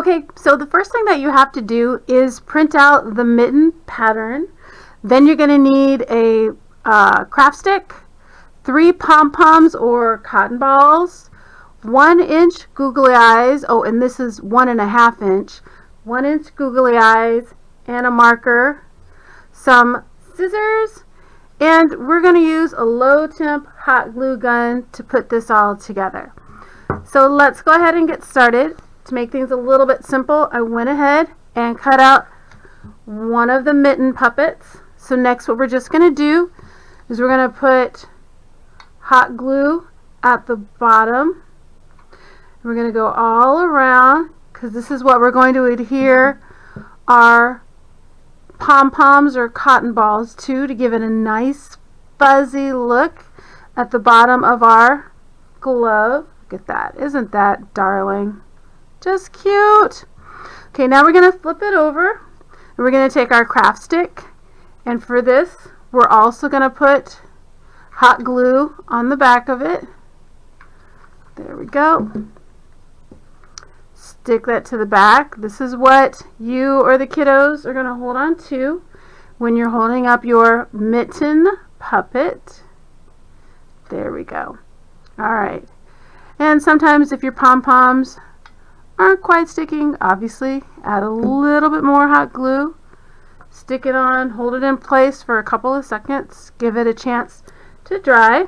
Okay, so the first thing that you have to do is print out the mitten pattern. Then you're going to need a craft stick, 3 pom-poms or cotton balls, 1-inch googly eyes, oh, and this is 1.5 inch, 1-inch googly eyes, and a marker, some scissors, and we're going to use a low temp hot glue gun to put this all together. So let's go ahead and get started. To make things a little bit simple, I went ahead and cut out one of the mitten puppets. So next what we're just going to do is we're going to put hot glue at the bottom. We're going to go all around because this is what we're going to adhere our pom-poms or cotton balls to give it a nice fuzzy look at the bottom of our glove. Look at that. Isn't that darling? Just cute. Okay, now we're going to flip it over and we're going to take our craft stick, and for this we're also going to put hot glue on the back of it. There we go. Stick that to the back. This is what you or the kiddos are going to hold on to when you're holding up your mitten puppet. There we go. Alright. And sometimes if your pom-poms aren't quite sticking, obviously add a little bit more hot glue. Stick it on, hold it in place for a couple of seconds, give it a chance to dry.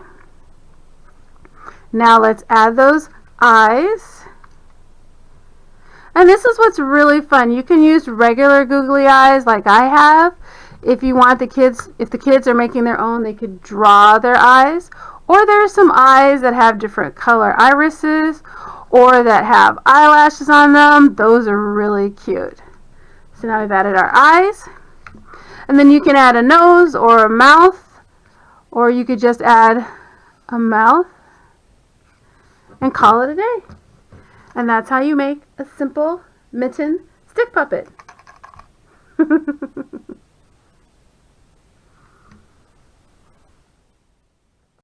Now let's add those eyes. And this is what's really fun. You can use regular googly eyes like I have. If you want the kids, if the kids are making their own, they could draw their eyes. Or there are some eyes that have different color irises or that have eyelashes on them. Those are really cute. So now we've added our eyes. And then you can add a nose or a mouth, or you could just add a mouth and call it a day. And that's how you make a simple mitten stick puppet.